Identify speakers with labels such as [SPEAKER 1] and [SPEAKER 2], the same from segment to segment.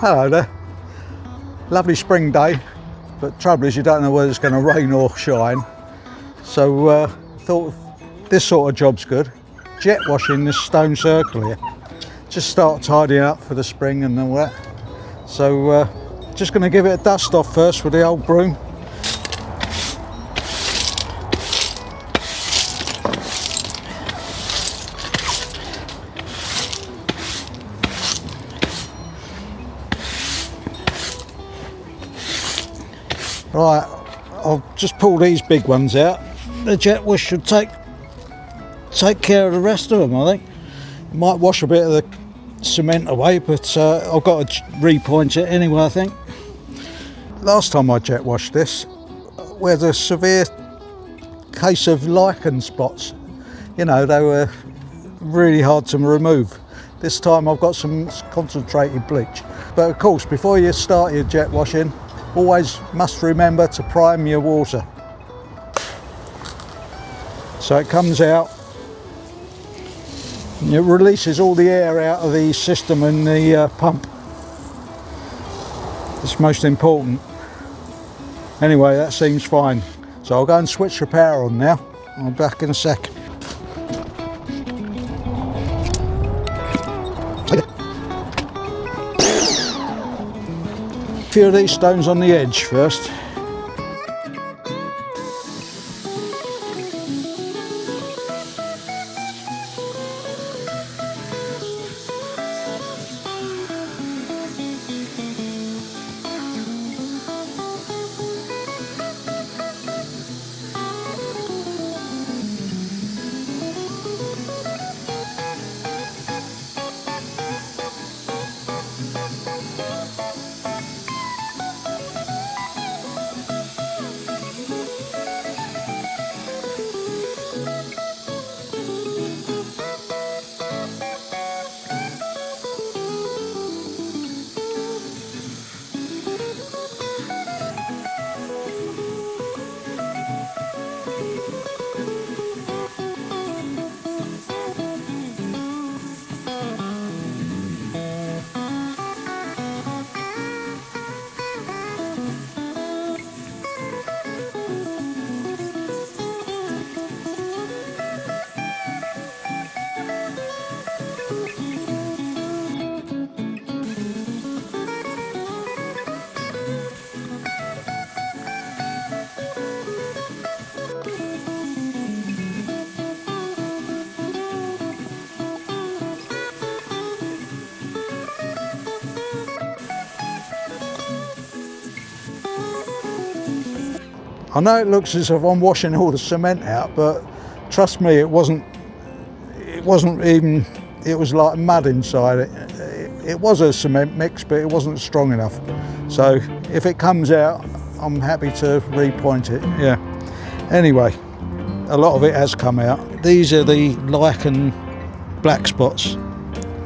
[SPEAKER 1] Hello there. Lovely spring day, but trouble is you don't know whether it's going to rain or shine. So thought this sort of job's good. Jet washing this stone circle here. Just start tidying up for the spring and all that. So just going to give it a dust off first with the old broom. Right, I'll just pull these big ones out. The jet wash should take care of the rest of them, I think. It might wash a bit of the cement away, but I've got to repoint it anyway, I think. Last time I jet washed this, we had a severe case of lichen spots. You know, they were really hard to remove. This time I've got some concentrated bleach. But of course, before you start your jet washing, always must remember to prime your water. So it comes out, and it releases all the air out of the system and the pump. It's most important. Anyway, that seems fine. So I'll go and switch the power on now. I'll be back in a sec. A few of these stones on the edge first. I know it looks as if I'm washing all the cement out, but trust me, it wasn't even, it was like mud inside it. It was a cement mix, but it wasn't strong enough. So if it comes out, I'm happy to repoint it, yeah. Anyway, a lot of it has come out. These are the lichen black spots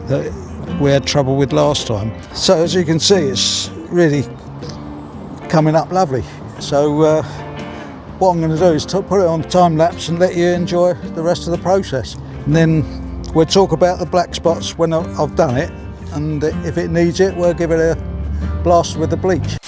[SPEAKER 1] that we had trouble with last time. So as you can see, it's really coming up lovely. So what I'm going to do is put it on time lapse and let you enjoy the rest of the process. And then we'll talk about the black spots when I've done it, and if it needs it, we'll give it a blast with the bleach.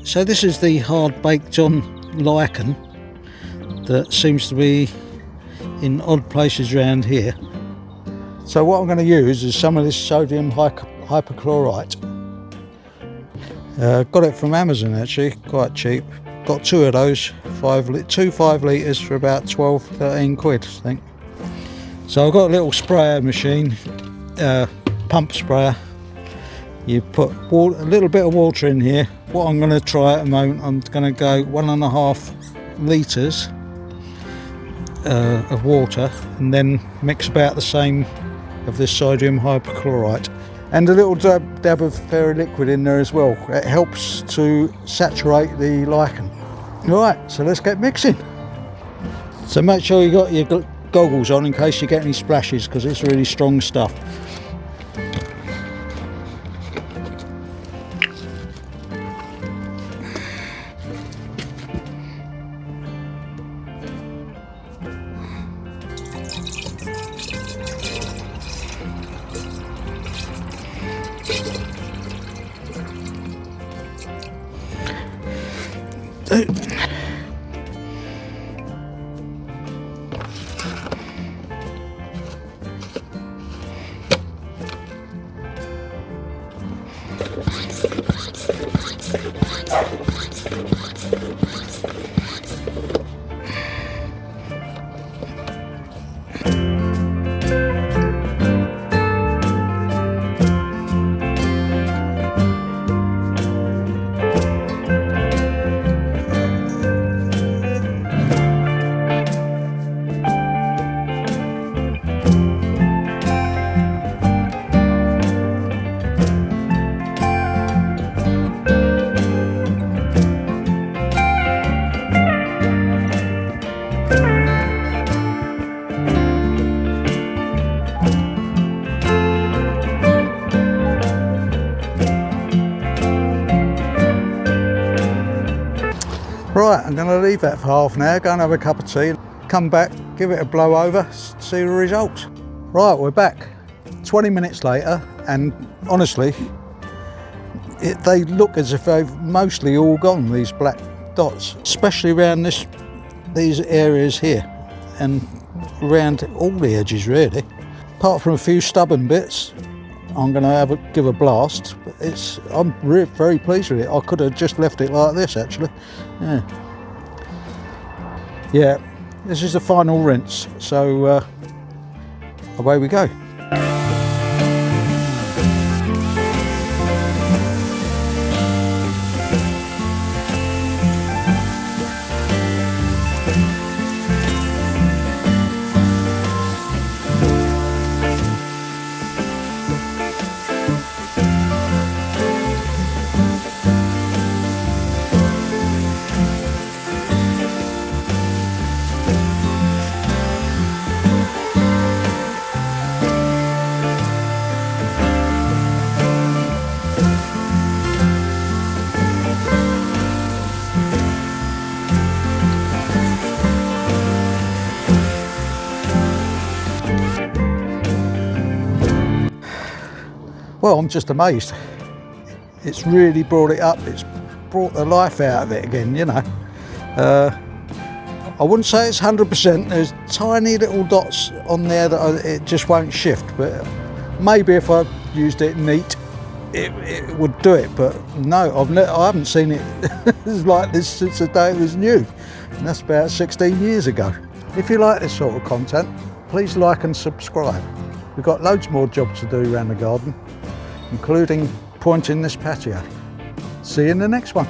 [SPEAKER 1] So this is the hard baked on lichen that seems to be in odd places around here. So what I'm going to use is some of this sodium hypochlorite. Got it from Amazon actually, quite cheap. Got two of those, 5 litres for about 12-13 quid I think. So I've got a little sprayer machine, pump sprayer. You put a little bit of water in here. What I'm going to try at the moment, I'm going to go 1.5 litres of water and then mix about the same of this sodium hypochlorite and a little dab of fairy liquid in there as well. It helps to saturate the lichen. Right, so let's get mixing. So make sure you got your goggles on in case you get any splashes, because it's really strong stuff. Right, I'm going to leave that for half an hour, go and have a cup of tea, come back, give it a blow over, see the results. Right, we're back 20 minutes later, and honestly, they look as if they've mostly all gone, these black dots, especially around these areas here and around all the edges really. Apart from a few stubborn bits, I'm going to give a blast, but I'm very pleased with it. I could have just left it like this actually. Yeah, this is the final rinse, so away we go. Well, I'm just amazed. It's really brought it up. It's brought the life out of it again, you know. I wouldn't say it's 100%. There's tiny little dots on there that it just won't shift. But maybe if I used it neat, it would do it. But no, I haven't seen it like this since the day it was new. And that's about 16 years ago. If you like this sort of content, please like and subscribe. We've got loads more jobs to do around the garden, including pointing this patio. See you in the next one.